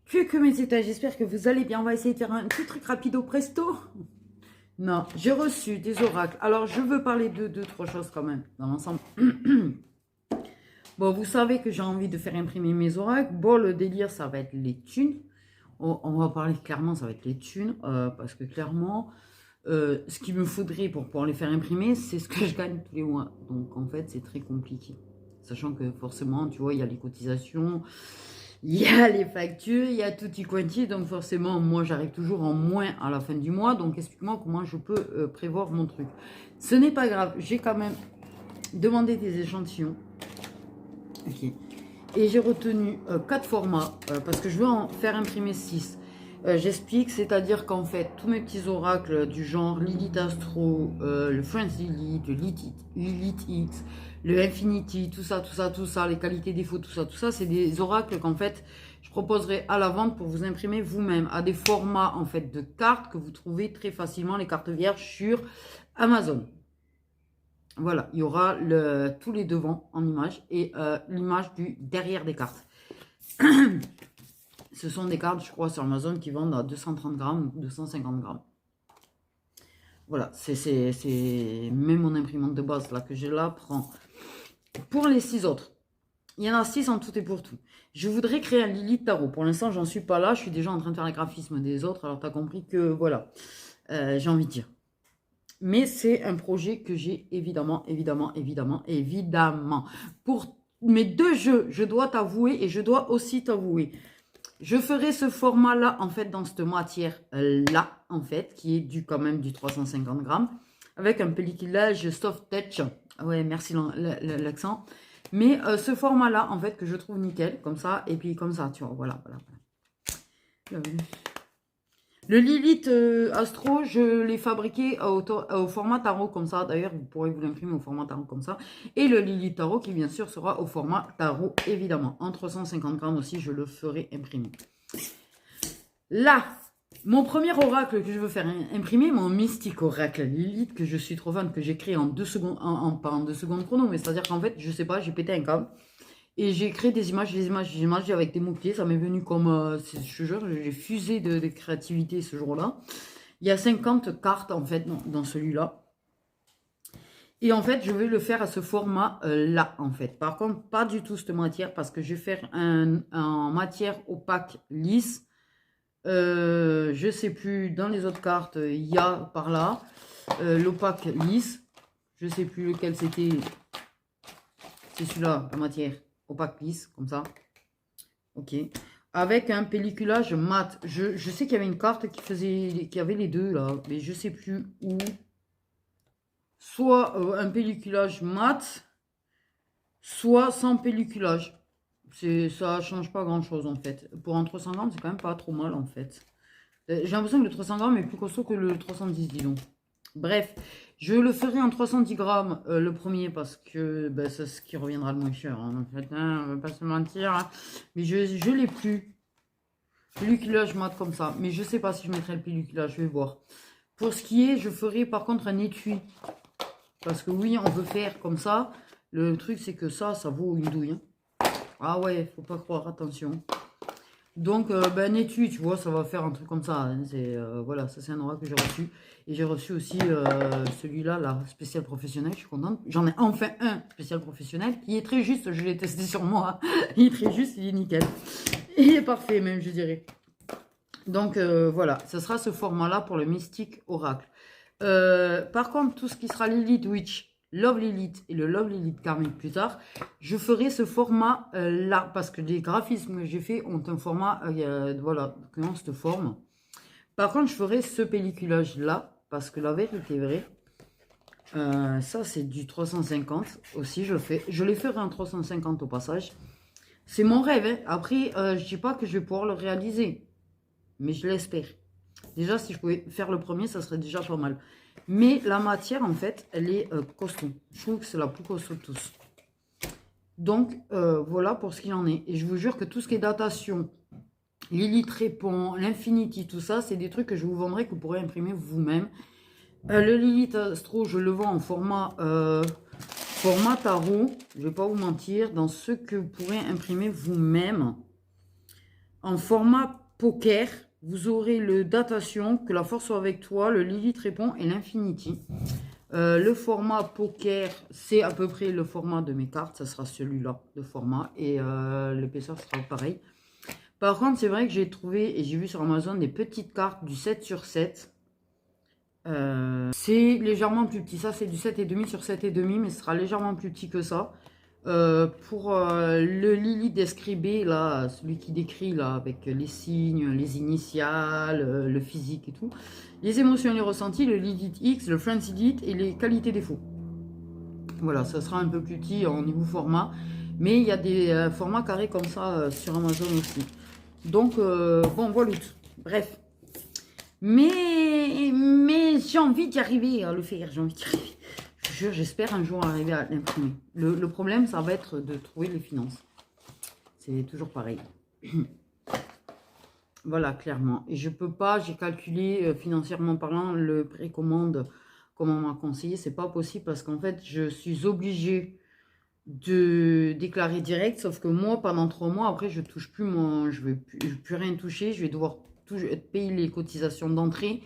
Que mes états, j'espère que vous allez bien. On va essayer de faire un petit truc rapido presto. Non, j'ai reçu des oracles. Alors, je veux parler de deux, trois choses quand même, dans l'ensemble. Bon, vous savez que j'ai envie de faire imprimer mes oracles. Bon, le délire, ça va être les thunes. On va parler clairement, ça va être les thunes. Parce que clairement, ce qu'il me faudrait pour pouvoir les faire imprimer, c'est ce que je gagne tous les mois. Donc, en fait, c'est très compliqué. Sachant que forcément, tu vois, il y a les cotisations, il y a les factures, il y a tout y quanti. Donc, forcément, moi, j'arrive toujours en moins à la fin du mois. Donc, explique-moi comment je peux prévoir mon truc. Ce n'est pas grave. J'ai quand même demandé des échantillons. Ok. Et j'ai retenu 4 formats parce que je veux en faire imprimer 6. J'explique, c'est-à-dire qu'en fait, tous mes petits oracles du genre Lilith Astro, le Friends Lilith, le Lilith X, le Infinity, tout ça, les qualités défauts, tout ça, c'est des oracles qu'en fait, je proposerai à la vente pour vous imprimer vous-même à des formats en fait de cartes que vous trouvez très facilement, les cartes vierges sur Amazon. Voilà, il y aura tous les devants en image et l'image du derrière des cartes. Ce sont des cartes, je crois, sur Amazon qui vendent à 230 grammes ou 250 grammes. Voilà, c'est même mon imprimante de base là que j'ai là prend. Pour les 6 autres, il y en a 6 en tout et pour tout. Je voudrais créer un Lilith Tarot. Pour l'instant, j'en suis pas là. Je suis déjà en train de faire les graphismes des autres. Alors, tu as compris que, voilà, j'ai envie de dire. Mais c'est un projet que j'ai évidemment. Pour mes 2 jeux, je dois t'avouer et je dois aussi t'avouer. Je ferai ce format-là, en fait, dans cette matière-là, en fait, qui est quand même du 350 grammes, avec un pelliculage soft touch. Ouais, merci l'accent. Mais ce format-là, en fait, que je trouve nickel, comme ça, et puis comme ça, tu vois, voilà. Le Lilith Astro, je l'ai fabriqué au format tarot comme ça. D'ailleurs, vous pourrez vous l'imprimer au format tarot comme ça. Et le Lilith Tarot qui, bien sûr, sera au format tarot, évidemment. En 350 grammes aussi, je le ferai imprimer. Là, mon premier oracle que je veux faire imprimer, mon mystique oracle Lilith, que je suis trop fan, que j'ai créé en 2 secondes, pas en 2 secondes chrono, mais c'est-à-dire qu'en fait, je sais pas, j'ai pété un câble. Et j'ai créé des images avec des mots-clés. Ça m'est venu comme, je te jure, j'ai fusé de créativité ce jour-là. Il y a 50 cartes, en fait, dans celui-là. Et en fait, je vais le faire à ce format-là, en fait. Par contre, pas du tout cette matière, parce que je vais faire en matière opaque lisse. Je sais plus, dans les autres cartes, il y a par là l'opaque lisse. Je sais plus lequel c'était. C'est celui-là, la matière opaque lisse, comme ça. Ok. Avec un pelliculage mat. Je sais qu'il y avait une carte qui avait les deux là, mais je sais plus où. Soit un pelliculage mat, soit sans pelliculage. Ça change pas grand chose en fait. Pour un 300 grammes, c'est quand même pas trop mal en fait. J'ai l'impression que le 300 grammes est plus costaud que le 310, dis donc. Bref, je le ferai en 310 grammes le premier parce que c'est ce qui reviendra le moins cher. Hein, en fait, hein, on va pas se mentir. Hein. Mais je l'ai plus. Pelliculage mat comme ça. Mais je sais pas si je mettrai le pelliculage, je vais voir. Pour ce qui est, je ferai par contre un étui. Parce que oui, on peut faire comme ça. Le truc, c'est que ça vaut une douille. Hein. Ah ouais, faut pas croire, attention. Donc, un étui, tu vois, ça va faire un truc comme ça. Hein. Voilà, ça c'est un oracle que j'ai reçu. Et j'ai reçu aussi celui-là, la spécial professionnel. Je suis contente. J'en ai enfin un spécial professionnel qui est très juste. Je l'ai testé sur moi. Il est très juste, il est nickel. Il est parfait même, je dirais. Donc, voilà, ce sera ce format-là pour le mystique oracle. Par contre, tout ce qui sera Lilith Witch, Love Lilith et le Love Lilith Karmic plus tard, je ferai ce format là parce que les graphismes que j'ai fait ont un format, voilà, qui ont cette forme. Par contre, je ferai ce pelliculage là parce que la vérité est vraie. Ça, c'est du 350 aussi, je les ferai en 350 au passage. C'est mon rêve, hein. Après, je dis pas que je vais pouvoir le réaliser, mais je l'espère. Déjà, si je pouvais faire le premier, ça serait déjà pas mal. Mais la matière, en fait, elle est costaud. Je trouve que c'est la plus costaud de tous. Donc, voilà pour ce qu'il en est. Et je vous jure que tout ce qui est datation, Lilith répond, l'Infinity, tout ça, c'est des trucs que je vous vendrai, que vous pourrez imprimer vous-même. Le Lilith Astro, je le vends en format tarot. Je ne vais pas vous mentir, dans ce que vous pourrez imprimer vous-même. En format poker, vous aurez le datation, que la force soit avec toi, le Lilith répond et l'infinity. Le format poker, c'est à peu près le format de mes cartes. Ça sera celui-là, de format. Et l'épaisseur sera pareil. Par contre, c'est vrai que j'ai trouvé, et j'ai vu sur Amazon, des petites cartes du 7/7. C'est légèrement plus petit. Ça, c'est du 7,5 sur 7,5, mais ce sera légèrement plus petit que ça. Pour le Lilith Describé, là, celui qui décrit là, avec les signes, les initiales, le physique et tout, les émotions et les ressentis, le Lilith X, le Friends Edit et les qualités défauts. Voilà, ça sera un peu plus petit en niveau format, mais il y a des formats carrés comme ça sur Amazon aussi. Donc, bon, voilà. Bref. Mais j'ai envie d'y arriver à le faire, j'ai envie d'y arriver. Je jure, j'espère un jour arriver à l'imprimer. Le problème, ça va être de trouver les finances. C'est toujours pareil. Voilà, clairement. Et je peux pas, j'ai calculé financièrement parlant, le précommande, comme on m'a conseillé, c'est pas possible parce qu'en fait, je suis obligée de déclarer direct, sauf que moi, pendant 3 mois, après, je touche plus je vais plus rien toucher, je vais devoir payer les cotisations d'entrée.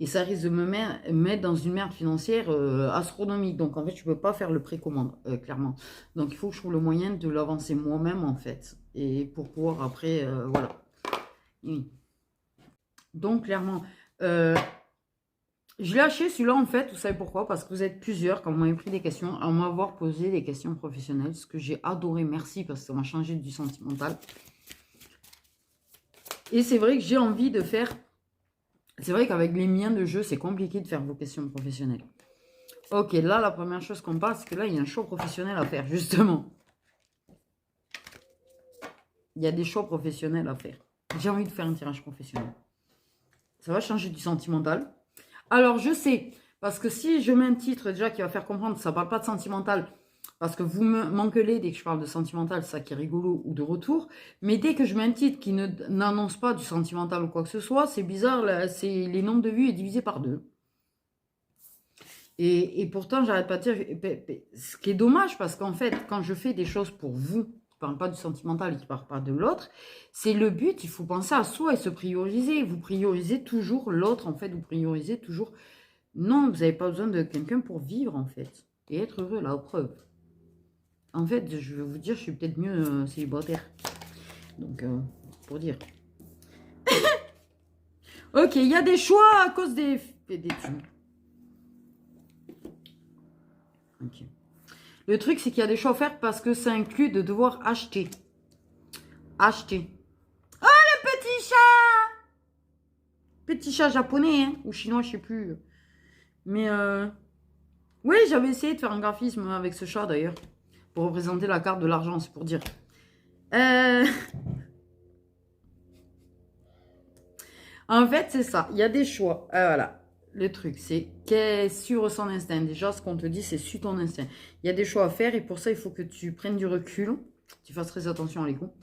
Et ça risque de me mettre dans une merde financière astronomique. Donc, en fait, je ne peux pas faire le précommande, clairement. Donc, il faut que je trouve le moyen de l'avancer moi-même, en fait. Et pour pouvoir, après, voilà. Oui. Donc, clairement, je l'ai acheté, celui-là, en fait. Vous savez pourquoi? Parce que vous êtes plusieurs, quand vous m'avez pris des questions, à m'avoir posé des questions professionnelles. Ce que j'ai adoré, merci, parce que ça m'a changé du sentimental. Et c'est vrai que j'ai envie de faire... C'est vrai qu'avec les miens de jeu, c'est compliqué de faire vos questions professionnelles. Ok, là, la première chose qu'on passe, c'est que là, il y a un choix professionnel à faire, justement. Il y a des choix professionnels à faire. J'ai envie de faire un tirage professionnel. Ça va changer du sentimental. Alors, je sais, parce que si je mets un titre déjà qui va faire comprendre que ça ne parle pas de sentimental, parce que vous m'engueulez dès que je parle de sentimental, ça qui est rigolo, ou de retour. Mais dès que je mets un titre qui n'annonce pas du sentimental ou quoi que ce soit, c'est bizarre, les nombres de vues est divisé par 2. Et pourtant, j'arrête pas de dire, ce qui est dommage, parce qu'en fait, quand je fais des choses pour vous, qui ne parlent pas du sentimental et qui ne parlent pas de l'autre, c'est le but, il faut penser à soi et se prioriser. Vous priorisez toujours l'autre, en fait, vous priorisez toujours... Non, vous n'avez pas besoin de quelqu'un pour vivre, en fait, et être heureux, la preuve. En fait, je vais vous dire, je suis peut-être mieux célibataire. Donc, pour dire. Ok, il y a des choix à cause des thunes. Ok. Le truc, c'est qu'il y a des choix à faire parce que ça inclut de devoir acheter. Acheter. Oh, le petit chat! Petit chat japonais, hein, ou chinois, je sais plus. Mais, oui, j'avais essayé de faire un graphisme avec ce chat, d'ailleurs. Pour représenter la carte de l'argent, c'est pour dire. En fait, c'est ça. Il y a des choix. Voilà. Le truc, c'est suivre son instinct. Déjà, ce qu'on te dit, c'est suis ton instinct. Il y a des choix à faire et pour ça, il faut que tu prennes du recul. Tu fasses très attention à l'écho.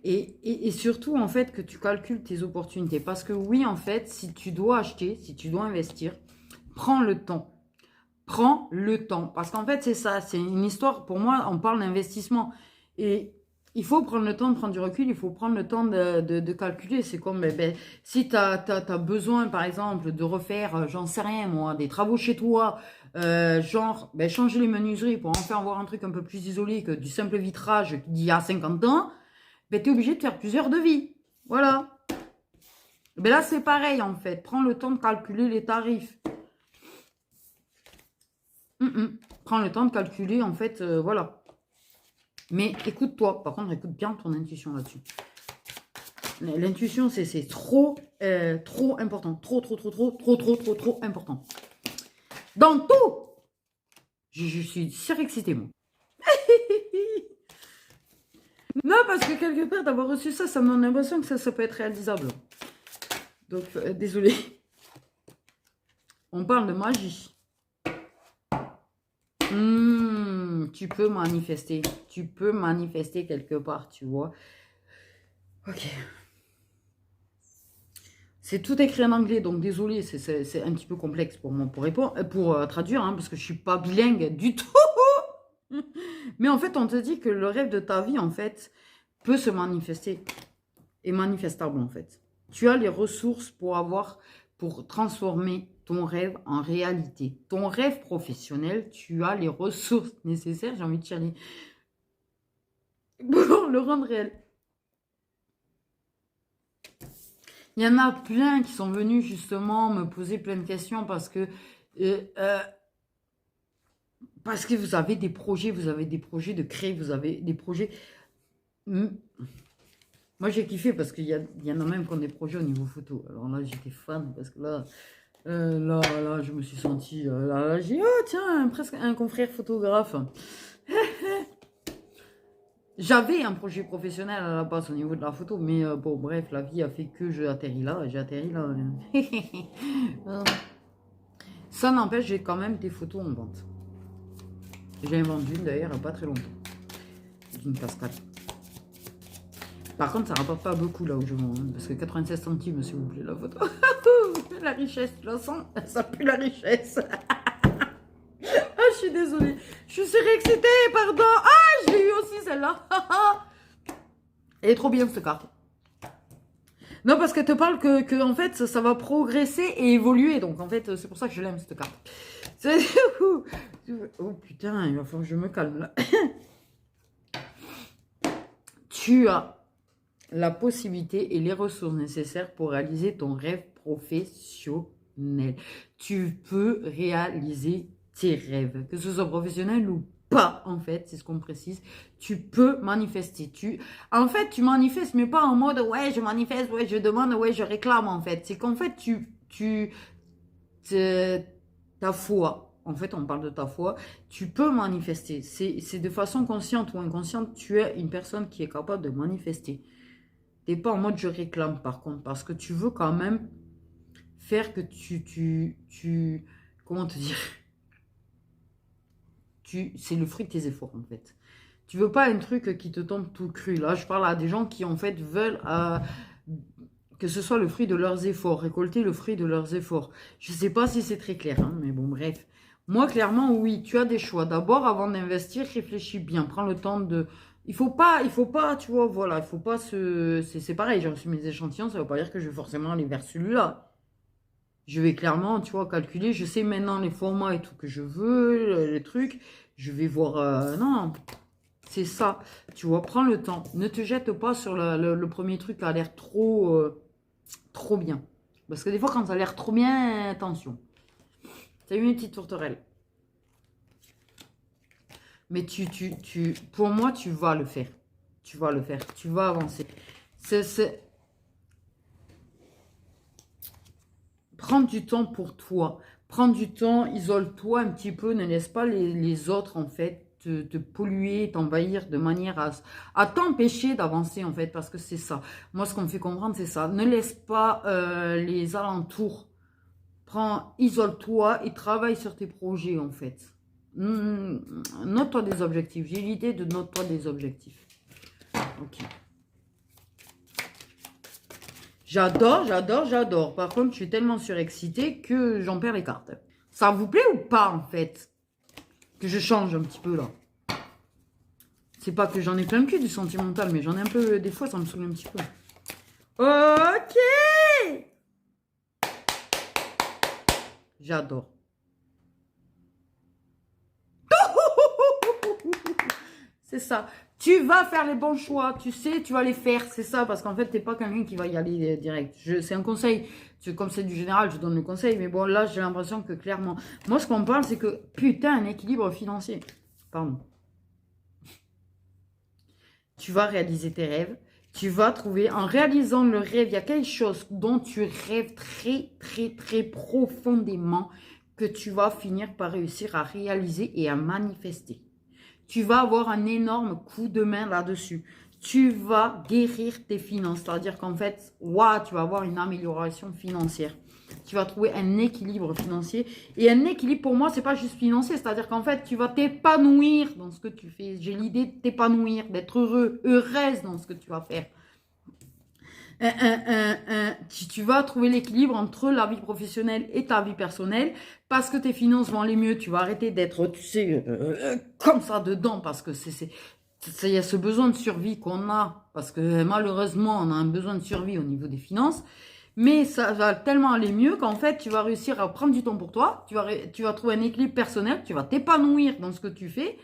Et surtout, en fait, que tu calcules tes opportunités. Parce que oui, en fait, si tu dois acheter, si tu dois investir, prends le temps. Prends le temps. Parce qu'en fait, c'est ça. C'est une histoire. Pour moi, on parle d'investissement. Et il faut prendre le temps de prendre du recul. Il faut prendre le temps de calculer. C'est comme, si tu as besoin, par exemple, de refaire, j'en sais rien, moi, des travaux chez toi, genre, changer les menuiseries pour enfin avoir un truc un peu plus isolé que du simple vitrage d'il y a 50 ans, tu es obligé de faire plusieurs devis. Voilà. Là, c'est pareil, en fait. Prends le temps de calculer les tarifs. Prends le temps de calculer, en fait, voilà. Mais écoute-toi. Par contre, écoute bien ton intuition là-dessus. L'intuition, c'est trop important. Trop important. Dans tout. Je suis surexcitée, moi. Non, parce que quelque part, d'avoir reçu ça, ça me donne l'impression que ça peut être réalisable. Donc, désolé. On parle de magie. Tu peux manifester. Tu peux manifester quelque part, tu vois. Ok. C'est tout écrit en anglais, donc désolé, c'est un petit peu complexe pour moi pour répondre, pour traduire, hein, parce que je suis pas bilingue du tout. Mais en fait, on te dit que le rêve de ta vie, en fait, peut se manifester. est manifestable en fait. Tu as les ressources pour transformer ton rêve en réalité. Ton rêve professionnel, tu as les ressources nécessaires, j'ai envie de chialer, pour le rendre réel. Il y en a plein qui sont venus justement me poser plein de questions parce que vous avez des projets de créer, vous avez des projets. Moi, j'ai kiffé parce qu'il y en a même qui ont des projets au niveau photo. Alors là, j'étais fan parce que là, je me suis sentie... j'ai dit, oh tiens, presque un confrère photographe. J'avais un projet professionnel à la base au niveau de la photo, mais bon, bref, la vie a fait que j'ai atterri là. Ça n'empêche, j'ai quand même des photos en vente. J'ai inventé une d'ailleurs il n'y a pas très longtemps. D'une cascade. Par contre, ça rapporte pas beaucoup là où je vends. Parce que 96 centimes, s'il vous plaît, la photo. La richesse, tu la sens? Ça pue la richesse. Ah, je suis désolée. Je suis surexcitée, pardon. Ah, j'ai eu aussi celle-là. Elle est trop bien, cette carte. Non, parce qu'elle te parle que en fait, ça va progresser et évoluer. Donc, en fait, c'est pour ça que je l'aime, cette carte. Oh, putain, il va falloir que je me calme, là. Tu as la possibilité et les ressources nécessaires pour réaliser ton rêve professionnel. Tu peux réaliser tes rêves, que ce soit professionnel ou pas, en fait, c'est ce qu'on précise. Tu peux manifester. En fait, tu manifestes, mais pas en mode, ouais, je manifeste, ouais, je demande, ouais, je réclame, en fait. C'est qu'en fait, ta foi, en fait, on parle de ta foi, tu peux manifester. C'est de façon consciente ou inconsciente, tu es une personne qui est capable de manifester. Tu n'es pas en mode je réclame par contre, parce que tu veux quand même faire que comment te dire, c'est le fruit de tes efforts en fait. Tu veux pas un truc qui te tombe tout cru. Là, je parle à des gens qui en fait veulent que ce soit le fruit de leurs efforts, récolter le fruit de leurs efforts. Je sais pas si c'est très clair, hein, mais bon, bref. Moi, clairement, oui, tu as des choix. D'abord, avant d'investir, réfléchis bien. Prends le temps de... Il faut pas, tu vois, voilà, il faut pas se... C'est pareil, j'ai reçu mes échantillons, ça veut pas dire que je vais forcément aller vers celui-là. Je vais clairement, tu vois, calculer. Je sais maintenant les formats et tout que je veux, les trucs. Je vais voir... non, c'est ça. Tu vois, prends le temps. Ne te jette pas sur le premier truc qui a l'air trop bien. Parce que des fois, quand ça a l'air trop bien, attention. T'as eu une petite tourterelle. Mais pour moi, tu vas le faire. Tu vas le faire. Tu vas avancer. Prends du temps pour toi. Prends du temps, isole-toi un petit peu. Ne laisse pas les autres, en fait, te polluer, t'envahir de manière à t'empêcher d'avancer, en fait. Parce que c'est ça. Moi, ce qu'on me fait comprendre, c'est ça. Ne laisse pas les alentours. Isole-toi et travaille sur tes projets, en fait. Note-toi des objectifs. J'ai l'idée de note-toi des objectifs. Ok. J'adore. Par contre, je suis tellement surexcitée que j'en perds les cartes. Ça vous plaît ou pas, en fait? Que je change un petit peu, là. C'est pas que j'en ai plein le cul du sentimental, mais j'en ai un peu... Des fois, ça me saoule un petit peu. Ok! J'adore. C'est ça. Tu vas faire les bons choix. Tu sais, tu vas les faire. C'est ça. Parce qu'en fait, tu n'es pas quelqu'un qui va y aller direct. C'est un conseil. Comme c'est du général, je donne le conseil. Mais bon, là, j'ai l'impression que clairement... Moi, ce qu'on me parle, c'est que, putain, un équilibre financier. Pardon. Tu vas réaliser tes rêves. Tu vas trouver, en réalisant le rêve, il y a quelque chose dont tu rêves très profondément que tu vas finir par réussir à réaliser et à manifester. Tu vas avoir un énorme coup de main là-dessus. Tu vas guérir tes finances. C'est-à-dire qu'en fait, waouh, tu vas avoir une amélioration financière. Tu vas trouver un équilibre financier. Et un équilibre, pour moi, c'est pas juste financier. C'est-à-dire qu'en fait, tu vas t'épanouir dans ce que tu fais. J'ai l'idée de t'épanouir, d'être heureuse dans ce que tu vas faire. Tu vas trouver l'équilibre entre la vie professionnelle et ta vie personnelle parce que tes finances vont aller mieux. Tu vas arrêter d'être, tu sais, comme ça dedans parce que Il y a ce besoin de survie qu'on a, parce que malheureusement, on a un besoin de survie au niveau des finances, mais ça va tellement aller mieux qu'en fait, tu vas réussir à prendre du temps pour toi, tu vas trouver un équilibre personnel, tu vas t'épanouir dans ce que tu fais.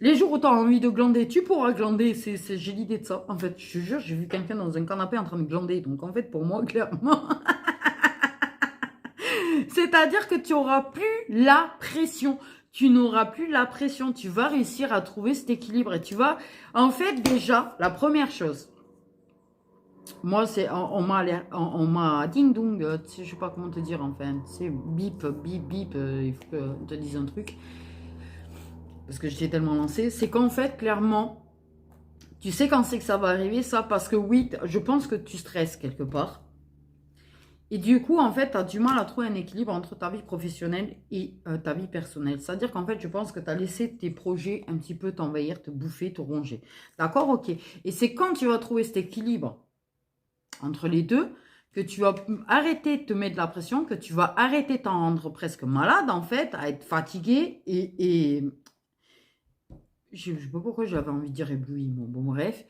Les jours où tu as envie de glander, tu pourras glander, j'ai l'idée de ça. En fait, je te jure, j'ai vu quelqu'un dans un canapé en train de glander, donc en fait, pour moi, clairement... C'est-à-dire que tu n'auras plus la pression. Tu n'auras plus la pression. Tu vas réussir à trouver cet équilibre. Et tu vas... En fait, déjà, la première chose, moi, c'est... On m'a ding-dong, je sais pas comment te dire, enfin. C'est bip, bip, bip. Il faut que je te dise un truc. Parce que j'étais tellement lancée. C'est qu'en fait, clairement, tu sais quand c'est que ça va arriver, ça. Parce que oui, je pense que tu stresses quelque part. Et du coup, en fait, tu as du mal à trouver un équilibre entre ta vie professionnelle et ta vie personnelle. C'est-à-dire qu'en fait, je pense que tu as laissé tes projets un petit peu t'envahir, te bouffer, te ronger. D'accord? Ok. Et c'est quand tu vas trouver cet équilibre entre les deux que tu vas arrêter de te mettre de la pression, que tu vas arrêter de t'en rendre presque malade, en fait, à être fatigué et je ne sais pas pourquoi j'avais envie de dire ébloui. Bon, bref.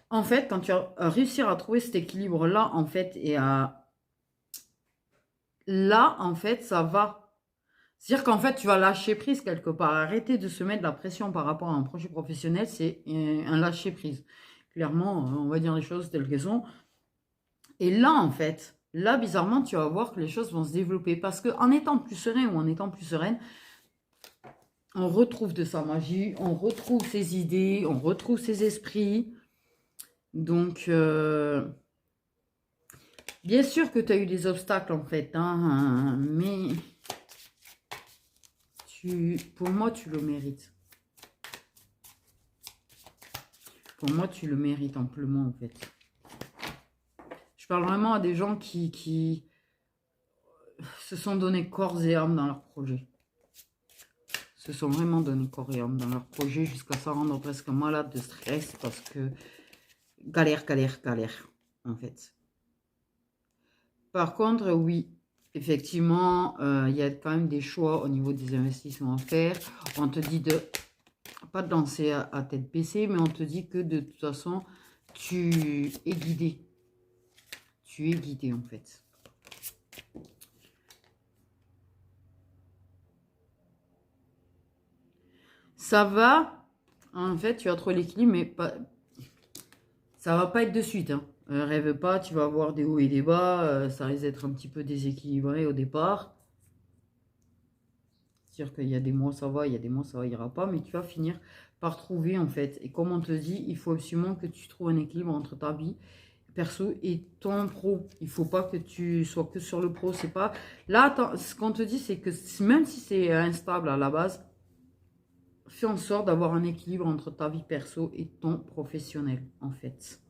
En fait, quand tu vas réussir à trouver cet équilibre-là, en fait, et à... Là, en fait, ça va. C'est-à-dire qu'en fait, tu vas lâcher prise quelque part. Arrêter de se mettre de la pression par rapport à un projet professionnel, c'est un lâcher prise. Clairement, on va dire les choses telles qu'elles sont. Et là, en fait, là, bizarrement, tu vas voir que les choses vont se développer. Parce qu'en étant plus serein ou en étant plus sereine, on retrouve de sa magie, on retrouve ses idées, on retrouve ses esprits. Donc, bien sûr que tu as eu des obstacles, en fait, hein, mais... Pour moi, tu le mérites. Pour moi, tu le mérites amplement, en fait. Je parle vraiment à des gens qui se sont donnés corps et âme dans leur projet. Se sont vraiment donnés corps et âme dans leur projet jusqu'à s'en rendre presque malade de stress parce que galère, galère, galère, en fait. Par contre, oui, effectivement, il y a quand même des choix au niveau des investissements à faire. On te dit de pas de lancer à tête baissée, mais on te dit que de toute façon, tu es guidé. Tu es guidé, en fait. Ça va, en fait, tu vas trouver l'équilibre, mais pas, ça va pas être de suite. Hein. Rêve pas, tu vas avoir des hauts et des bas, ça risque d'être un petit peu déséquilibré au départ. C'est-à-dire qu'il y a des mois ça va, il y a des mois ça ira pas, mais tu vas finir par trouver en fait. Et comme on te dit, il faut absolument que tu trouves un équilibre entre ta vie perso et ton pro. Il faut pas que tu sois que sur le pro. C'est pas là. Ce qu'on te dit, c'est que même si c'est instable à la base, fais en sorte d'avoir un équilibre entre ta vie perso et ton professionnel, en fait.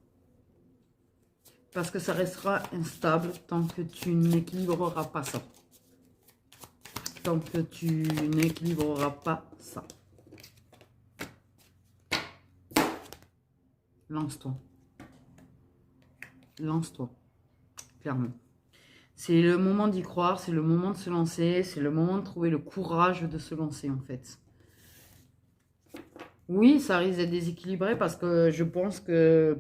Parce que ça restera instable tant que tu n'équilibreras pas ça. Tant que tu n'équilibreras pas ça. Lance-toi. Lance-toi. Clairement. C'est le moment d'y croire, c'est le moment de se lancer, c'est le moment de trouver le courage de se lancer, en fait. Oui, ça risque d'être déséquilibré parce que je pense que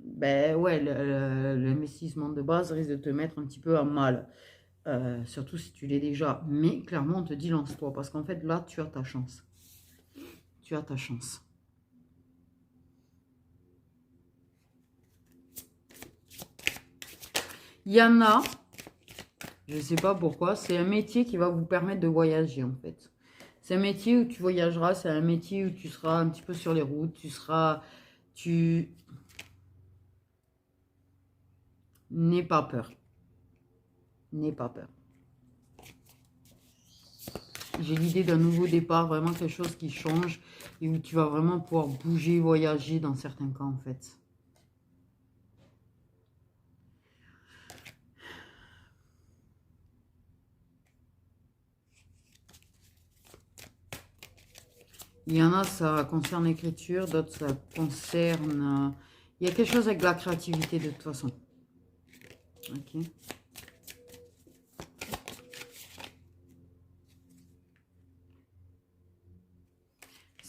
ben ouais, l'investissement de base risque de te mettre un petit peu à mal. Surtout si tu l'es déjà. Mais clairement, on te dit lance-toi. Parce qu'en fait, là, tu as ta chance. Tu as ta chance. Il y en a, je ne sais pas pourquoi, c'est un métier qui va vous permettre de voyager, en fait. C'est un métier où tu voyageras, c'est un métier où tu seras un petit peu sur les routes, tu n'aie pas peur. N'aie pas peur. J'ai l'idée d'un nouveau départ, vraiment quelque chose qui change et où tu vas vraiment pouvoir bouger, voyager dans certains cas, en fait. Il y en a, ça concerne l'écriture, d'autres, ça concerne... il y a quelque chose avec la créativité, de toute façon. Ok.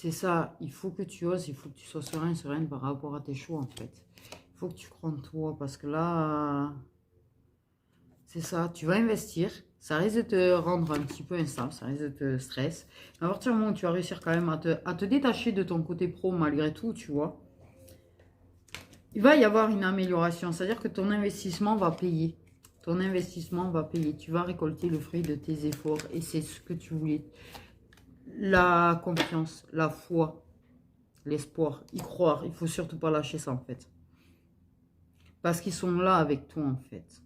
C'est ça, il faut que tu oses, il faut que tu sois serein, sereine par rapport à tes choix en fait. Il faut que tu crois en toi parce que là, c'est ça, tu vas investir, ça risque de te rendre un petit peu instable, ça risque de te stresser. À partir du moment où tu vas réussir quand même à te détacher de ton côté pro malgré tout, tu vois, il va y avoir une amélioration, c'est-à-dire que ton investissement va payer. Ton investissement va payer, tu vas récolter le fruit de tes efforts et c'est ce que tu voulais. La confiance, la foi, l'espoir, y croire, il faut surtout pas lâcher ça en fait. Parce qu'ils sont là avec toi en fait.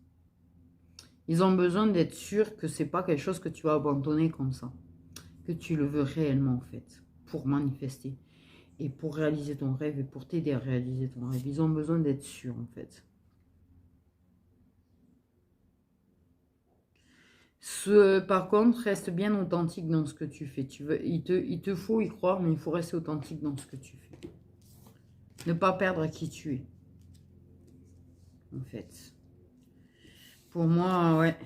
Ils ont besoin d'être sûrs que c'est pas quelque chose que tu vas abandonner comme ça. Que tu le veux réellement en fait. Pour manifester. Et pour réaliser ton rêve et pour t'aider à réaliser ton rêve. Ils ont besoin d'être sûrs en fait. Par contre, reste bien authentique dans ce que tu fais. Il te faut y croire, mais il faut rester authentique dans ce que tu fais. Ne pas perdre qui tu es. En fait. Pour moi, ouais.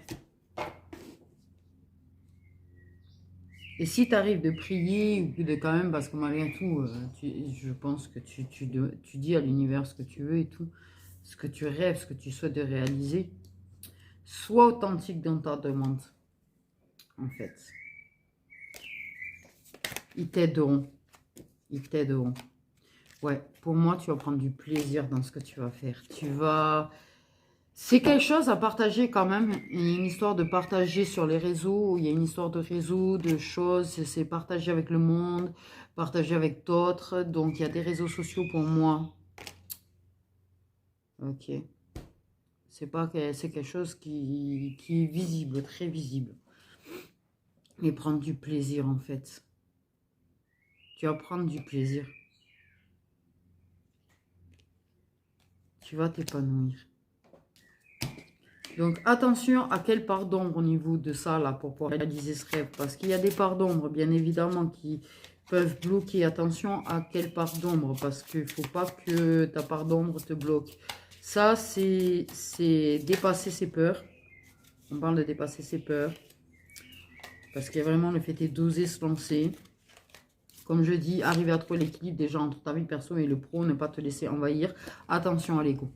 Et si tu arrives de prier ou de quand même, parce que malgré tout, je pense que tu dis à l'univers ce que tu veux et tout, ce que tu rêves, ce que tu souhaites de réaliser, sois authentique dans ta demande, en fait. Ils t'aideront. Ils t'aideront. Ouais, pour moi, tu vas prendre du plaisir dans ce que tu vas faire. C'est quelque chose à partager quand même. Il y a une histoire de partager sur les réseaux. Il y a une histoire de réseau, de choses. C'est partager avec le monde, partager avec d'autres. Donc, il y a des réseaux sociaux pour moi. Ok. C'est quelque chose qui est visible, très visible. Mais prendre du plaisir, en fait. Tu vas prendre du plaisir. Tu vas t'épanouir. Donc, attention à quelle part d'ombre au niveau de ça, là, pour pouvoir réaliser ce rêve. Parce qu'il y a des parts d'ombre, bien évidemment, qui peuvent bloquer. Attention à quelle part d'ombre, parce qu'il ne faut pas que ta part d'ombre te bloque. Ça, c'est dépasser ses peurs. On parle de dépasser ses peurs. Parce qu'il y a vraiment le fait d'oser se lancer. Comme je dis, arriver à trouver l'équilibre déjà entre ta vie perso et le pro, ne pas te laisser envahir. Attention à l'ego.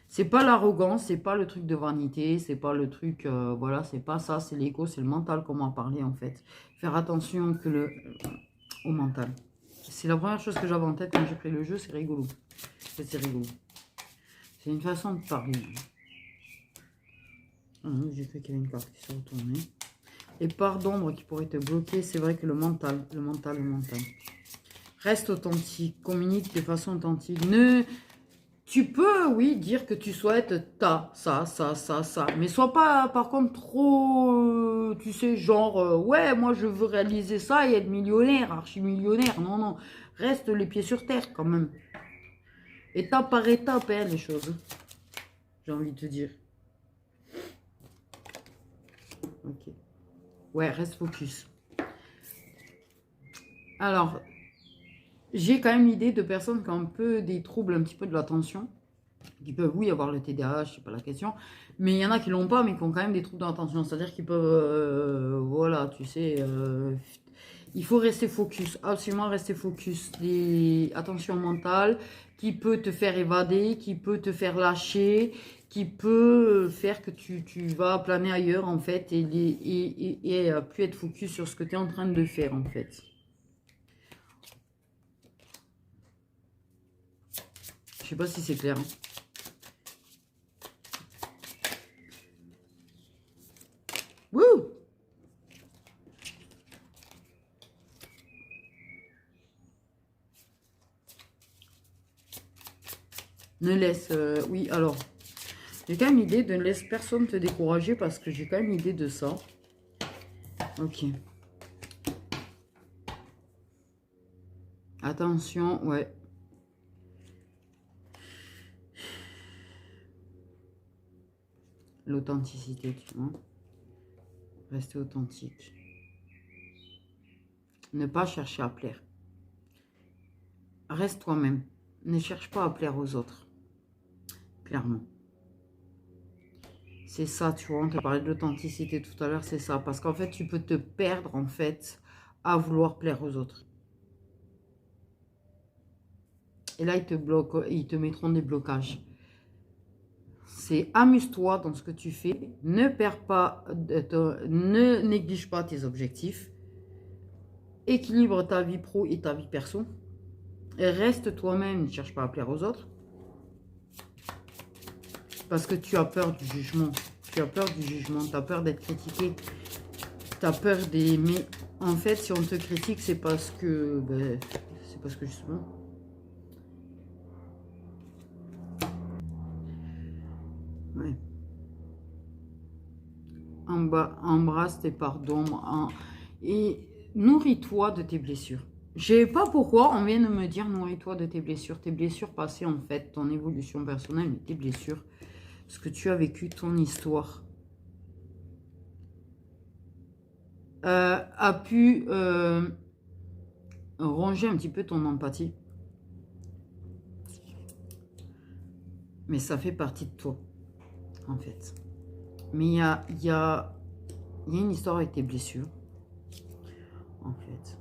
C'est pas l'arrogance, c'est pas le truc de vanité, c'est pas le truc, voilà, c'est pas ça, c'est l'ego, c'est le mental qu'on m'a parlé en fait. Faire attention au mental. C'est la première chose que j'avais en tête quand j'ai pris le jeu, c'est rigolo. C'est rigolo. C'est une façon de parler. Ah, j'ai cru qu'il y avait une carte qui s'est retournée. Les parts d'ombre qui pourraient te bloquer, c'est vrai que le mental. Reste authentique, communique de façon authentique. Tu peux, oui, dire que tu souhaites ça. Mais sois pas, par contre, trop, tu sais, genre, ouais, moi, je veux réaliser ça et être millionnaire, archi-millionnaire. Non, non. Reste les pieds sur terre, quand même. Étape par étape, hein, les choses. J'ai envie de te dire. Ok. Ouais, reste focus. Alors, j'ai quand même l'idée de personnes qui ont un peu des troubles, un petit peu de l'attention. Qui peuvent, oui, avoir le TDAH, c'est pas la question. Mais il y en a qui l'ont pas, mais qui ont quand même des troubles de l'attention. C'est-à-dire qu'ils peuvent, voilà, tu sais, il faut rester focus, absolument rester focus. Attention mentale qui peut te faire évader, qui peut te faire lâcher, qui peut faire que tu vas planer ailleurs, en fait, et plus être focus sur ce que tu es en train de faire, en fait. Je sais pas si c'est clair. Hein. Wouh! Ne laisse... oui, alors... J'ai quand même l'idée de ne laisse personne te décourager parce que j'ai quand même l'idée de ça. Ok. Attention, ouais. L'authenticité, tu vois. Rester authentique. Ne pas chercher à plaire. Reste toi-même. Ne cherche pas à plaire aux autres. Clairement. C'est ça, tu vois, on te parlait de l'authenticité tout à l'heure, c'est ça. Parce qu'en fait, tu peux te perdre, en fait, à vouloir plaire aux autres. Et là, ils te bloquent, ils te mettront des blocages. C'est amuse-toi dans ce que tu fais. Ne perds pas, ne néglige pas tes objectifs. Équilibre ta vie pro et ta vie perso. Et reste toi-même, ne cherche pas à plaire aux autres. Parce que tu as peur du jugement. Tu as peur du jugement, tu as peur d'être critiqué. Tu as peur des... Mais en fait, si on te critique, c'est parce que... Ben, c'est parce que justement... Ouais. Embrasse tes parts d'ombre et nourris-toi de tes blessures. Je sais pas pourquoi on vient de me dire nourris-toi de tes blessures passées en fait, ton évolution personnelle, mais tes blessures, ce que tu as vécu, ton histoire, a pu ronger un petit peu ton empathie. Mais ça fait partie de toi, en fait. Mais il y a une histoire avec tes blessures, en fait.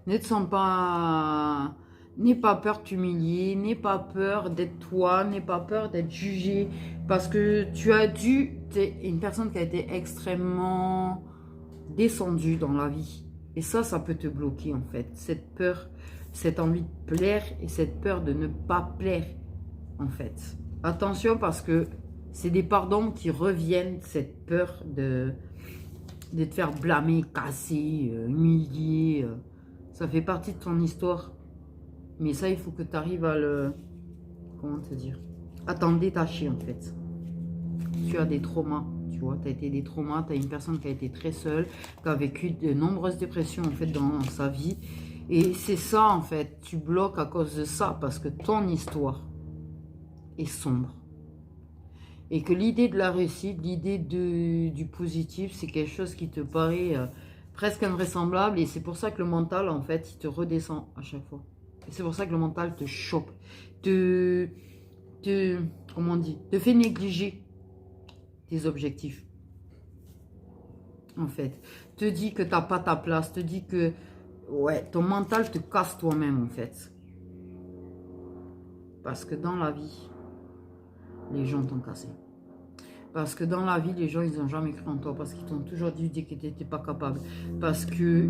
Ne te sens pas... N'aie pas peur de t'humilier, n'aie pas peur d'être toi, n'aie pas peur d'être jugé. Parce que tu as dû... Tu es une personne qui a été extrêmement descendue dans la vie. Et ça peut te bloquer, en fait. Cette peur, cette envie de plaire et cette peur de ne pas plaire, en fait. Attention, parce que c'est des pardons qui reviennent, cette peur de te faire blâmer, casser, humilier. Ça fait partie de ton histoire. Mais ça, il faut que tu arrives à le... Comment te dire? À t'en détacher, en fait. Tu as des traumas, tu vois. Tu as été des traumas. Tu as une personne qui a été très seule, qui a vécu de nombreuses dépressions, en fait, dans sa vie. Et c'est ça, en fait. Tu bloques à cause de ça, parce que ton histoire est sombre. Et que l'idée de la réussite, l'idée du positif, c'est quelque chose qui te paraît presque invraisemblable. Et c'est pour ça que le mental, en fait, il te redescend à chaque fois. Et c'est pour ça que le mental te chope, comment on dit, te fait négliger tes objectifs. En fait, te dit que tu n'as pas ta place, te dit que, ouais, ton mental te casse toi-même, en fait. Parce que dans la vie, les gens t'ont cassé. Parce que dans la vie, les gens, ils n'ont jamais cru en toi. Parce qu'ils t'ont toujours dit que tu n'étais pas capable. Parce que...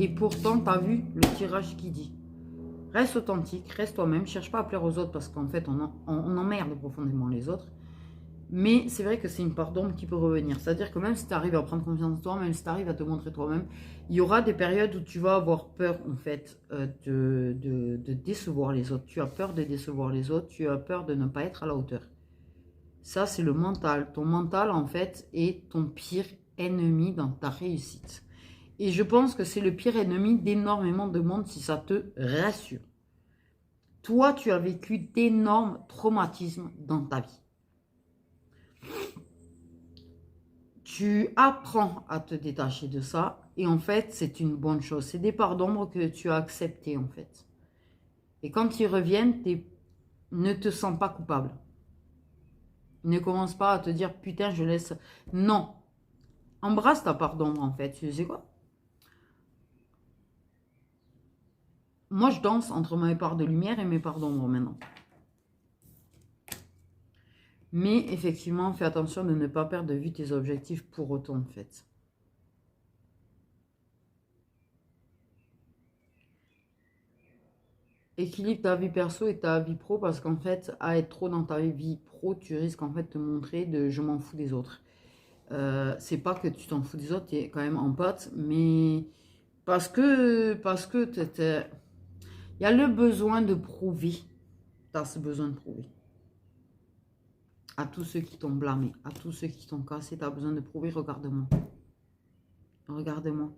Et pourtant, tu as vu le tirage qui dit. Reste authentique, reste toi-même. Cherche pas à plaire aux autres parce qu'en fait, on emmerde profondément les autres. Mais c'est vrai que c'est une part d'ombre qui peut revenir. C'est-à-dire que même si tu arrives à prendre confiance en toi, même si tu arrives à te montrer toi-même, il y aura des périodes où tu vas avoir peur, en fait, de décevoir les autres. Tu as peur de décevoir les autres. Tu as peur de ne pas être à la hauteur. Ça, c'est le mental. Ton mental, en fait, est ton pire ennemi dans ta réussite. Et je pense que c'est le pire ennemi d'énormément de monde si ça te rassure. Toi, tu as vécu d'énormes traumatismes dans ta vie. Tu apprends à te détacher de ça. Et en fait, c'est une bonne chose. C'est des parts d'ombre que tu as acceptées, en fait. Et quand ils reviennent, ne te sens pas coupable. Ne commence pas à te dire, putain, je laisse... Non. Embrasse ta part d'ombre, en fait. Tu sais quoi? Moi, je danse entre mes parts de lumière et mes parts d'ombre maintenant. Mais effectivement, fais attention de ne pas perdre de vue tes objectifs pour autant, en fait. Équilibre ta vie perso et ta vie pro parce qu'en fait, à être trop dans ta vie pro, tu risques en fait de te montrer de je m'en fous des autres. C'est pas que tu t'en fous des autres, tu es quand même en pote, mais parce que il y a le besoin de prouver. Tu as ce besoin de prouver. À tous ceux qui t'ont blâmé, à tous ceux qui t'ont cassé, tu as besoin de prouver, regarde-moi. Regarde-moi.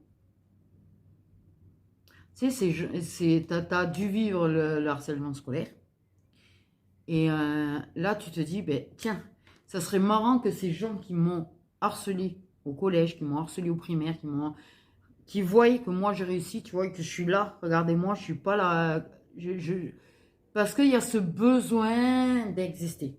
Tu sais, tu as dû vivre le harcèlement scolaire. Et là, tu te dis, ben, tiens, ça serait marrant que ces gens qui m'ont harcelé au collège, qui m'ont harcelé au primaire, qui voient que moi j'ai réussi, tu vois, que je suis là, regardez-moi, je suis pas là. Parce qu'il y a ce besoin d'exister.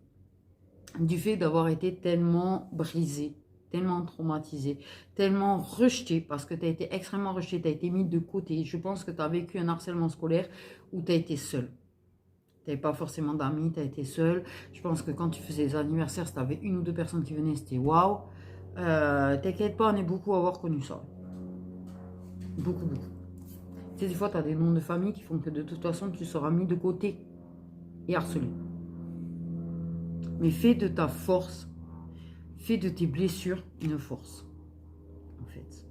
Du fait d'avoir été tellement brisé tellement traumatisé, tellement rejeté, parce que tu as été extrêmement rejeté, tu as été mis de côté. Je pense que tu as vécu un harcèlement scolaire où tu as été seul. Tu n'avais pas forcément d'amis, tu as été seul. Je pense que quand tu faisais les anniversaires, si tu avais une ou deux personnes qui venaient, c'était waouh. T'inquiète pas, on est beaucoup à avoir connu ça. Beaucoup, beaucoup. Tu sais, des fois, tu as des noms de famille qui font que de toute façon, tu seras mis de côté et harcelé. Mais fais de ta force, fais de tes blessures une force, en fait.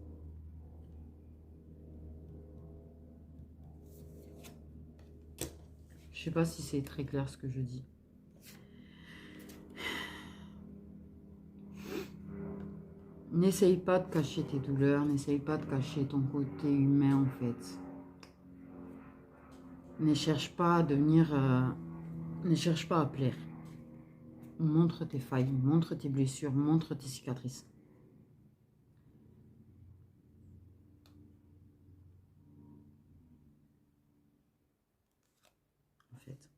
Je sais pas si c'est très clair ce que je dis. N'essaye pas de cacher tes douleurs, n'essaye pas de cacher ton côté humain, en fait. Ne cherche pas à devenir... ne cherche pas à plaire. Montre tes failles, montre tes blessures, montre tes cicatrices. En fait.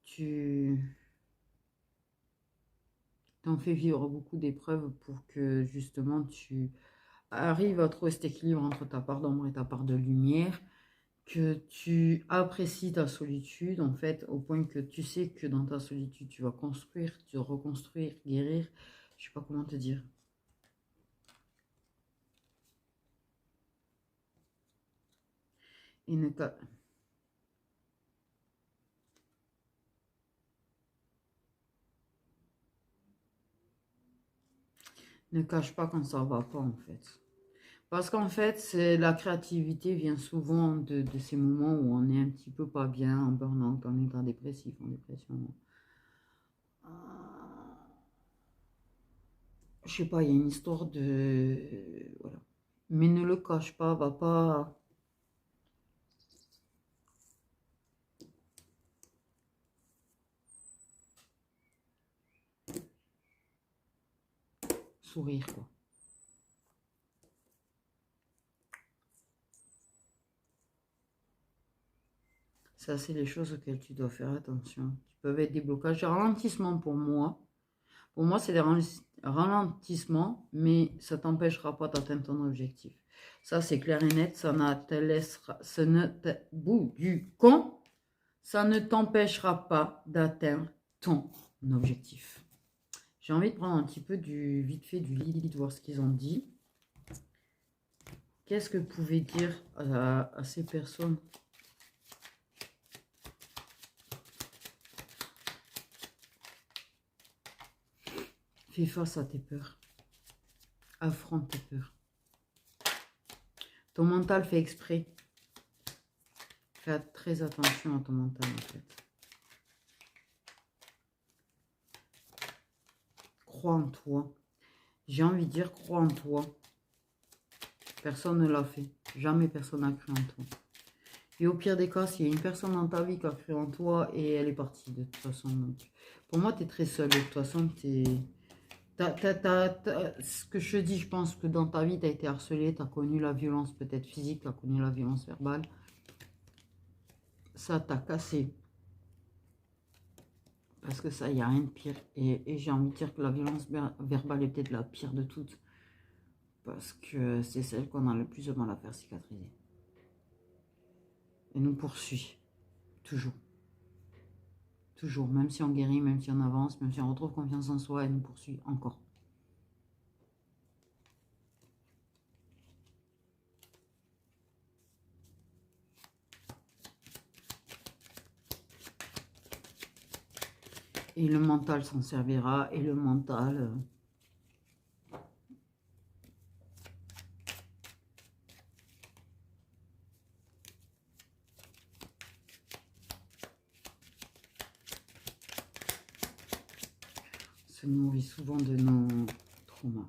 Tu t'en fais vivre beaucoup d'épreuves pour que justement tu arrives à trouver cet équilibre entre ta part d'ombre et ta part de lumière, que tu apprécies ta solitude en fait au point que tu sais que dans ta solitude tu vas construire, tu vas reconstruire, guérir, je sais pas comment te dire. Et ne cache pas quand ça va pas en fait. Parce qu'en fait, la créativité vient souvent de ces moments où on est un petit peu pas bien, en burn-out, en état dépressif, en dépression. Je sais pas, il y a une histoire de... voilà. Mais ne le cache pas, va pas... sourire, quoi. Ça, c'est les choses auxquelles tu dois faire attention. Qui peuvent être des blocages. Des ralentissements pour moi. Pour moi, c'est des ralentissements, mais ça t'empêchera pas d'atteindre ton objectif. Ça, c'est clair et net. Ça ne t'empêchera pas d'atteindre ton objectif. J'ai envie de prendre un petit peu du vite fait du lit, de voir ce qu'ils ont dit. Qu'est-ce que vous pouvez dire à ces personnes? Fais face à tes peurs. Affronte tes peurs. Ton mental fait exprès. Fais très attention à ton mental en fait. Crois en toi. J'ai envie de dire crois en toi. Personne ne l'a fait. Jamais personne n'a cru en toi. Et au pire des cas, s'il y a une personne dans ta vie qui a cru en toi et elle est partie de toute façon. Donc, pour moi, tu es très seul. De toute façon, ce que je te dis, je pense que dans ta vie, tu as été harcelé, tu as connu la violence peut-être physique, tu as connu la violence verbale. Ça t'a cassé. Parce que ça, il n'y a rien de pire. Et j'ai envie de dire que la violence verbale est peut-être la pire de toutes. Parce que c'est celle qu'on a le plus de mal à faire cicatriser. Et nous poursuit. Toujours. Toujours. Même si on guérit, même si on avance, même si on retrouve confiance en soi, elle nous poursuit encore. Et le mental s'en servira. Et le mental... se nourrit souvent de nos traumas.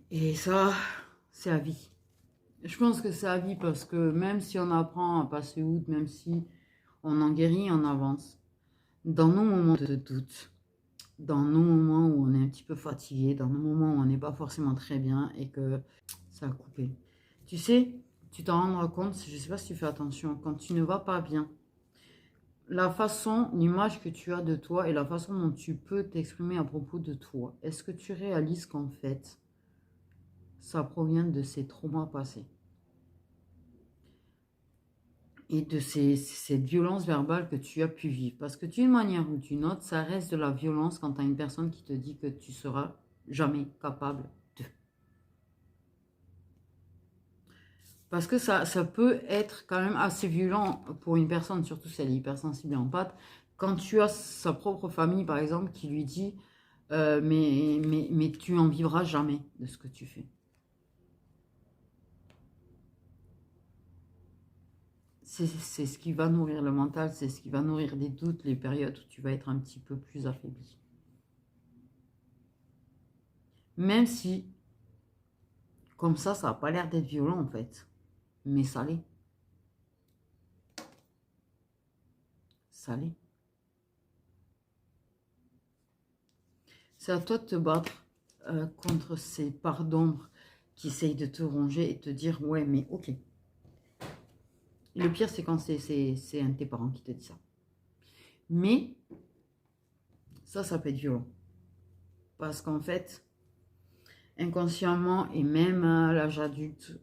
Et ça, c'est à vie. Je pense que c'est à vie parce que même si on apprend à passer outre, même si on en guérit, on avance. Dans nos moments de doute, dans nos moments où on est un petit peu fatigué, dans nos moments où on n'est pas forcément très bien et que Ça a coupé. Tu sais, tu t'en rendras compte, je ne sais pas si tu fais attention, quand tu ne vas pas bien, la façon, l'image que tu as de toi et la façon dont tu peux t'exprimer à propos de toi, est-ce que tu réalises qu'en fait, ça provient de ces traumas passés et de cette violence verbale que tu as pu vivre? Parce que d'une manière ou d'une autre, ça reste de la violence quand tu as une personne qui te dit que tu seras jamais capable de. Parce que ça peut être quand même assez violent pour une personne, surtout si elle est hypersensible et empathe, quand tu as sa propre famille, par exemple, qui lui dit mais tu en vivras jamais de ce que tu fais. C'est ce qui va nourrir le mental, c'est ce qui va nourrir des doutes, les périodes où tu vas être un petit peu plus affaibli. Même si, comme ça n'a pas l'air d'être violent en fait, mais ça l'est. Ça l'est. C'est à toi de te battre contre ces parts d'ombre qui essayent de te ronger et te dire ouais mais ok. Et le pire c'est quand c'est un de tes parents qui te dit ça. Mais ça peut être violent. Parce qu'en fait, inconsciemment et même à l'âge adulte,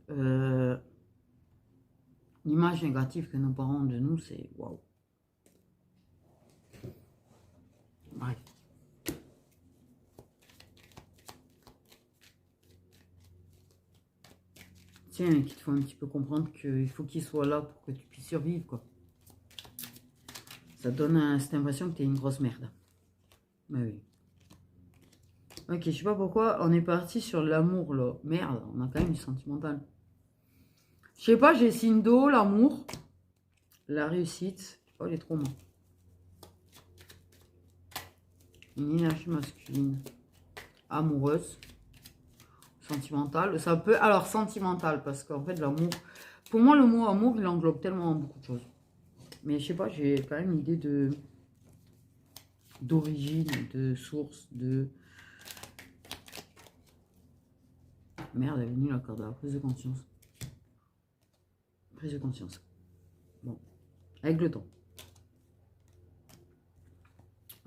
l'image négative que nos parents ont de nous, c'est waouh. Bref. Tiens, qu'il te faut un petit peu comprendre qu'il faut qu'il soit là pour que tu puisses survivre, quoi. Ça donne cette impression que tu es une grosse merde. Bah oui. Ok, je sais pas pourquoi on est parti sur l'amour, là. Merde, on a quand même du sentimental. Je sais pas, j'ai signe d'eau, l'amour, la réussite, oh les traumas. Une énergie masculine, amoureuse, sentimentale. Ça peut, alors sentimentale, parce qu'en fait l'amour, pour moi le mot amour, il englobe tellement beaucoup de choses. Mais je sais pas, j'ai quand même une idée d'origine, de source, de... Merde, elle est venue la carte de la prise de conscience. Prise de conscience. Bon, avec le temps.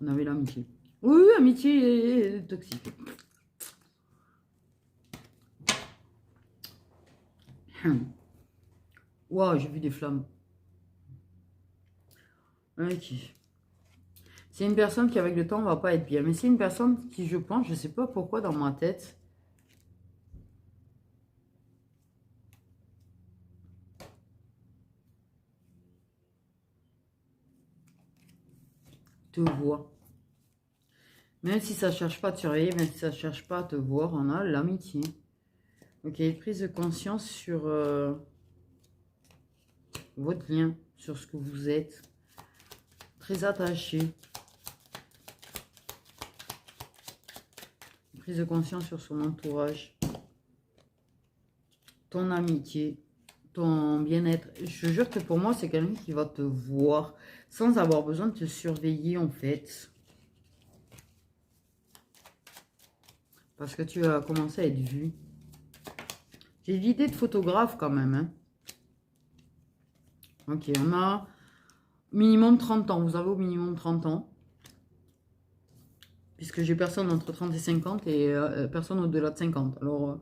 On avait l'amitié. Oui, amitié toxique. Waouh, j'ai vu des flammes. Ok. C'est une personne qui, avec le temps, va pas être bien. Mais c'est une personne qui, je pense, je sais pas pourquoi, dans ma tête, te voit. Même si ça cherche pas à te surveiller, même si ça cherche pas à te voir, on a l'amitié. Ok, prise de conscience sur votre lien, sur ce que vous êtes. Très attaché. Prise de conscience sur son entourage. Ton amitié. Ton bien-être. Je te jure que pour moi, c'est quelqu'un qui va te voir sans avoir besoin de te surveiller, en fait. Parce que tu vas commencer à être vu. J'ai l'idée de photographe quand même. Hein. Ok, on a minimum 30 ans. Vous avez au minimum 30 ans. Puisque j'ai personne entre 30 et 50 et personne au-delà de 50. Alors,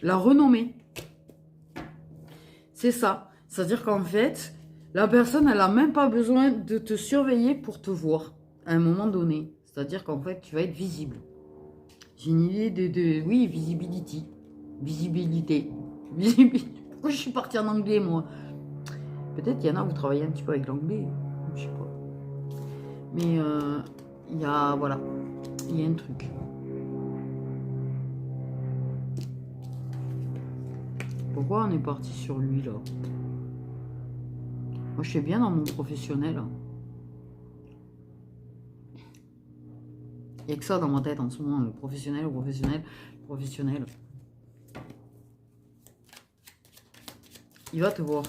la renommée. C'est ça. C'est-à-dire qu'en fait, la personne, elle n'a même pas besoin de te surveiller pour te voir à un moment donné. C'est-à-dire qu'en fait, tu vas être visible. J'ai une idée oui, visibility. Visibilité. Pourquoi je suis partie en anglais, moi? Peut-être qu'il y en a, vous travaillez un petit peu avec l'anglais. Je sais pas. Mais il y a, voilà, il y a un truc. Pourquoi on est parti sur lui, là? Moi, je suis bien dans mon professionnel. Il n'y a que ça dans ma tête en ce moment. Le professionnel, le professionnel, le professionnel. Il va te voir.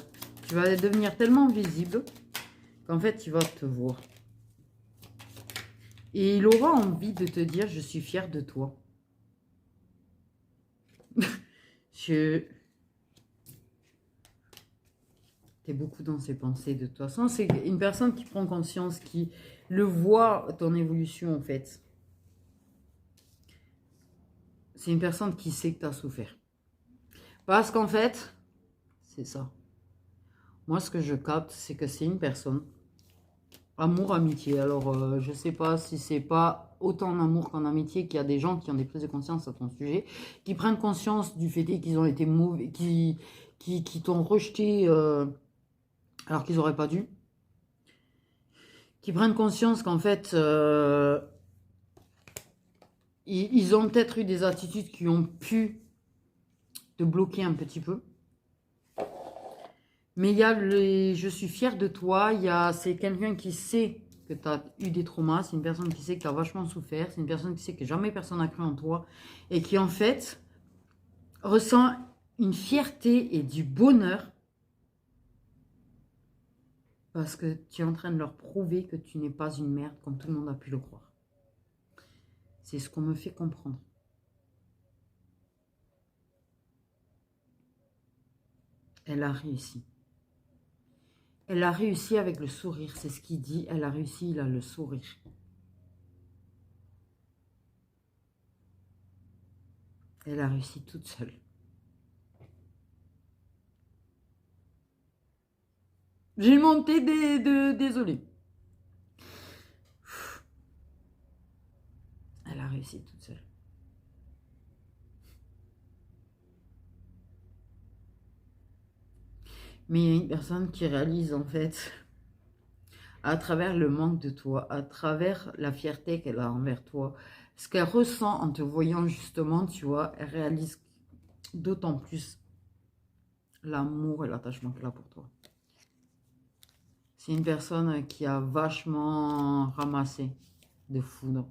Tu vas devenir tellement visible qu'en fait, il va te voir. Et il aura envie de te dire, je suis fière de toi. T'es beaucoup dans ses pensées de toute façon. C'est une personne qui prend conscience, qui le voit, ton évolution en fait. C'est une personne qui sait que tu as souffert. Parce qu'en fait, c'est ça. Moi, ce que je capte, c'est que c'est une personne. Amour, amitié. Alors, je sais pas si c'est pas autant en amour qu'en amitié qu'il y a des gens qui ont des prises de conscience à ton sujet, qui prennent conscience du fait qu'ils ont été mauvais, qui t'ont rejeté alors qu'ils n'auraient pas dû. Qui prennent conscience qu'en fait, ils ont peut-être eu des attitudes qui ont pu te bloquer un petit peu. Mais il y a je suis fière de toi, c'est quelqu'un qui sait que tu as eu des traumas, c'est une personne qui sait que tu as vachement souffert, c'est une personne qui sait que jamais personne n'a cru en toi et qui en fait ressent une fierté et du bonheur parce que tu es en train de leur prouver que tu n'es pas une merde comme tout le monde a pu le croire. C'est ce qu'on me fait comprendre. Elle a réussi. Elle a réussi avec le sourire, c'est ce qu'il dit. Elle a réussi, il a le sourire. Elle a réussi toute seule. J'ai monté désolé. Elle a réussi toute seule. Mais il y a une personne qui réalise en fait, à travers le manque de toi, à travers la fierté qu'elle a envers toi, ce qu'elle ressent en te voyant justement, tu vois, elle réalise d'autant plus l'amour et l'attachement qu'elle a pour toi. C'est une personne qui a vachement ramassé de foudre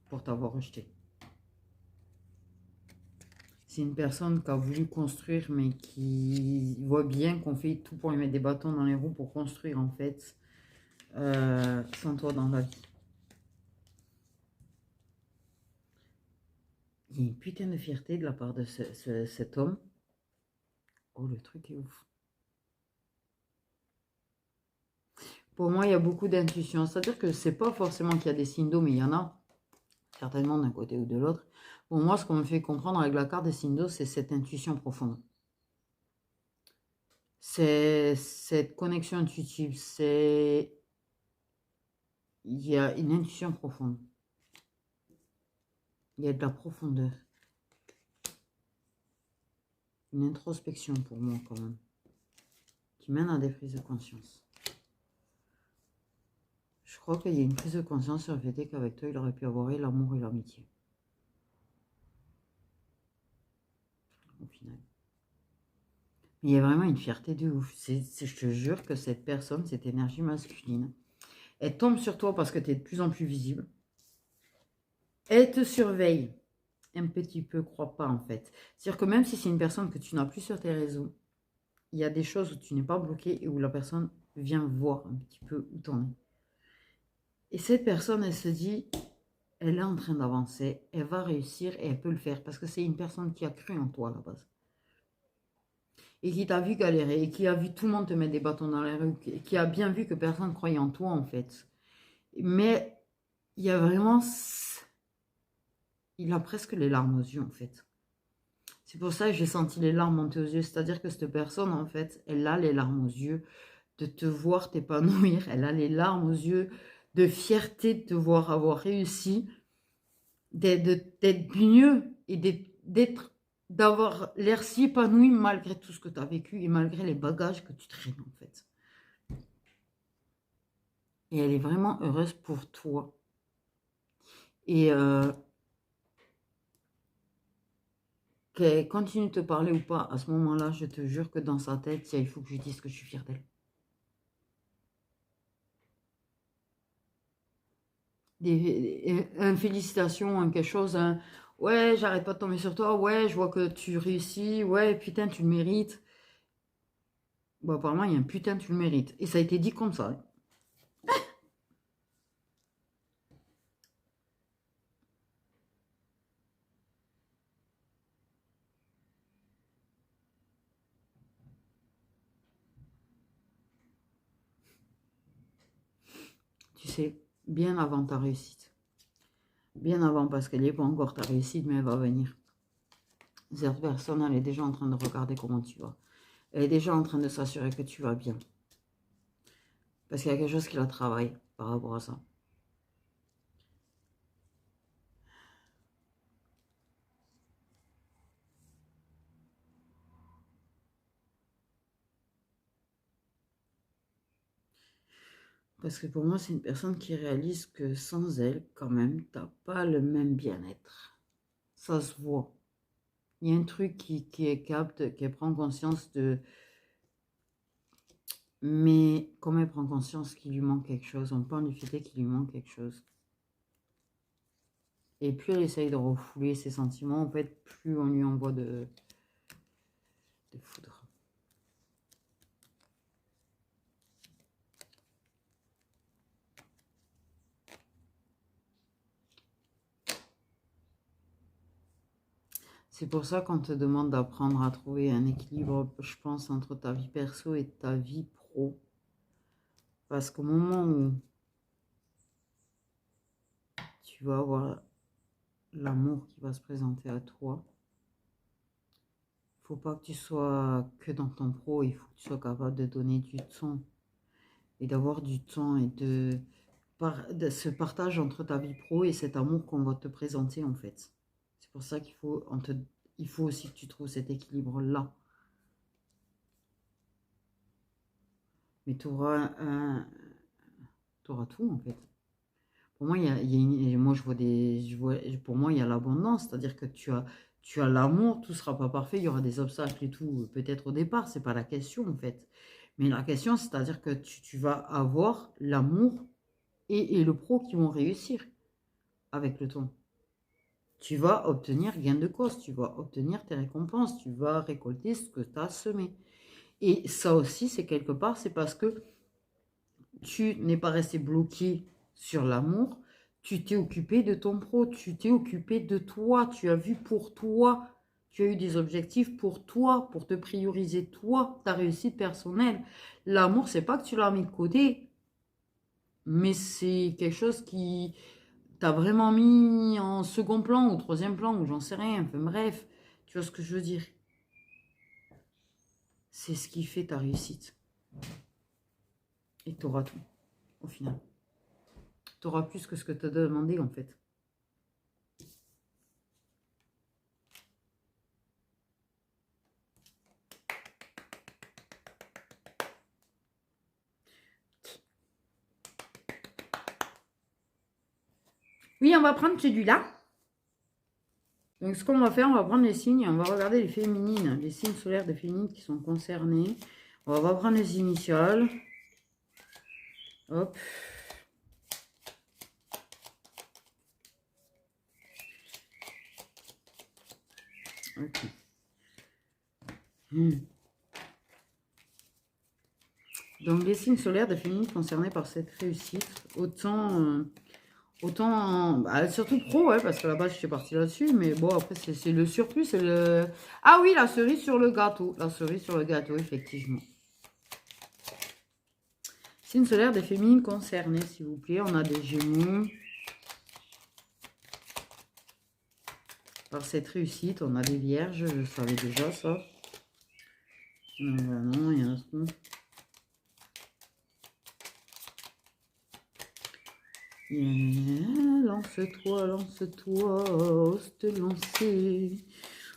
pour t'avoir rejeté. C'est une personne qui a voulu construire, mais qui voit bien qu'on fait tout pour lui mettre des bâtons dans les roues pour construire, en fait, sans toi dans la vie. Il y a une putain de fierté de la part de cet homme. Oh, le truc est ouf. Pour moi, il y a beaucoup d'intuition. C'est-à-dire que c'est pas forcément qu'il y a des signes d'eau, mais il y en a, certainement d'un côté ou de l'autre. Pour moi, ce qu'on me fait comprendre avec la carte des signes d'eau, c'est cette intuition profonde. C'est cette connexion intuitive. Il y a une intuition profonde. Il y a de la profondeur. Une introspection pour moi quand même. Qui mène à des prises de conscience. Je crois qu'il y a une prise de conscience sur le fait qu'avec toi, il aurait pu avoir l'amour et l'amitié. Au final. Mais il y a vraiment une fierté de ouf. Je te jure que cette personne, cette énergie masculine, elle tombe sur toi parce que tu es de plus en plus visible. Elle te surveille un petit peu, crois pas en fait. C'est-à-dire que même si c'est une personne que tu n'as plus sur tes réseaux, il y a des choses où tu n'es pas bloqué et où la personne vient voir un petit peu où t'en es. Et cette personne, elle se dit, elle est en train d'avancer, elle va réussir et elle peut le faire parce que c'est une personne qui a cru en toi à la base. Et qui t'a vu galérer, et qui a vu tout le monde te mettre des bâtons dans les roues, qui a bien vu que personne ne croyait en toi en fait. Mais il y a vraiment... Il a presque les larmes aux yeux en fait. C'est pour ça que j'ai senti les larmes monter aux yeux. C'est-à-dire que cette personne en fait, elle a les larmes aux yeux de te voir t'épanouir. Elle a les larmes aux yeux de fierté de te voir avoir réussi, d'être mieux et d'avoir l'air si épanoui malgré tout ce que tu as vécu et malgré les bagages que tu traînes en fait. Et elle est vraiment heureuse pour toi. Et qu'elle continue de te parler ou pas, à ce moment-là, je te jure que dans sa tête, il faut que je dise que je suis fière d'elle. Une félicitation, quelque chose, ouais, j'arrête pas de tomber sur toi, ouais, je vois que tu réussis, ouais, putain, tu le mérites. Bon, apparemment, il y a un putain, tu le mérites. Et ça a été dit comme ça. sais, bien avant ta réussite. Bien avant, parce qu'elle n'est pas encore ta réussite, mais elle va venir. Cette personne, elle est déjà en train de regarder comment tu vas. Elle est déjà en train de s'assurer que tu vas bien. Parce qu'il y a quelque chose qui la travaille par rapport à ça. Parce que pour moi, c'est une personne qui réalise que sans elle, quand même, t'as pas le même bien-être. Ça se voit. Il y a un truc qui est capte, qui prend conscience de... Mais comme elle prend conscience qu'il lui manque quelque chose, on parle du fait qu'il lui manque quelque chose. Et plus elle essaye de refouler ses sentiments, en fait, plus on lui envoie de foudre. C'est pour ça qu'on te demande d'apprendre à trouver un équilibre, je pense, entre ta vie perso et ta vie pro. Parce qu'au moment où tu vas avoir l'amour qui va se présenter à toi, faut pas que tu sois que dans ton pro, il faut que tu sois capable de donner du temps. Et d'avoir du temps et de ce partage entre ta vie pro et cet amour qu'on va te présenter en fait. C'est pour ça qu'il faut, il faut aussi que tu trouves cet équilibre-là. Mais tu auras, tout en fait. Pour moi, moi je vois pour moi il y a l'abondance, c'est-à-dire que tu as l'amour, tout sera pas parfait, il y aura des obstacles et tout, peut-être au départ, c'est pas la question en fait. Mais la question, c'est-à-dire que tu vas avoir l'amour et le pro qui vont réussir avec le temps. Tu vas obtenir gain de cause, tu vas obtenir tes récompenses, tu vas récolter ce que tu as semé. Et ça aussi, c'est quelque part, c'est parce que tu n'es pas resté bloqué sur l'amour, tu t'es occupé de ton pro, tu t'es occupé de toi, tu as vu pour toi, tu as eu des objectifs pour toi, pour te prioriser toi, ta réussite personnelle. L'amour, c'est pas que tu l'as mis de côté, mais c'est quelque chose qui t'a vraiment mis en second plan ou troisième plan, ou j'en sais rien, enfin bref, tu vois ce que je veux dire. C'est ce qui fait ta réussite. Et tu auras tout, au final. Tu auras plus que ce que tu as demandé, en fait. Oui, on va prendre celui-là. Donc, ce qu'on va faire, on va prendre les signes, on va regarder les féminines, les signes solaires des féminines qui sont concernés. On va prendre les initiales. Hop. Ok. Donc, les signes solaires des féminines concernés par cette réussite, autant surtout pro, ouais, parce que là-bas, je suis partie là-dessus, mais bon, après, c'est le surplus, c'est le... Ah oui, la cerise sur le gâteau, effectivement. Signe solaire des féminines concernées, s'il vous plaît, on a des Gémeaux. Par cette réussite, on a des Vierges, je savais déjà ça. Non, il y en a trop. Lance-toi, lance-toi, ose te lancer,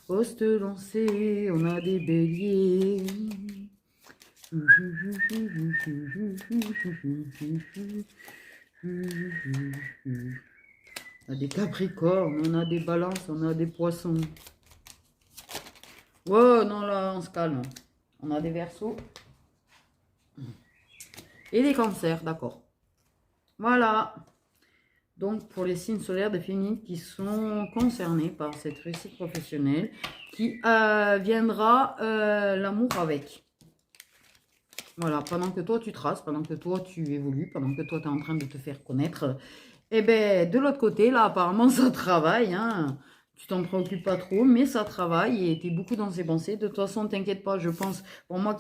ose te lancer, on a des béliers. On a des capricornes, on a des balances, on a des poissons. Wow, non, là, on se calme. On a des verseaux. Et des cancers, d'accord. Voilà. Donc, pour les signes solaires des féminines qui sont concernés par cette réussite professionnelle, qui viendra l'amour avec. Voilà, pendant que toi, tu traces, pendant que toi, tu évolues, pendant que toi, tu es en train de te faire connaître, et bien, de l'autre côté, là, apparemment, ça travaille, hein. Tu t'en préoccupes pas trop, mais ça travaille et tu es beaucoup dans ses pensées. De toute façon, t'inquiète pas, je pense, pour moi,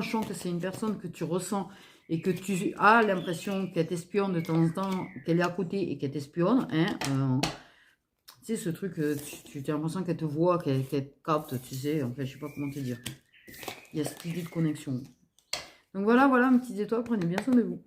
je sens que c'est une personne que tu ressens et que tu as l'impression qu'elle t'espionne de temps en temps, qu'elle est à côté et qu'elle t'espionne, hein, tu sais, ce truc, tu as l'impression qu'elle te voit, qu'elle capte, tu sais, en fait, je sais pas comment te dire. Il y a cette idée de connexion. Donc voilà, mes petites étoiles, prenez bien soin de vous.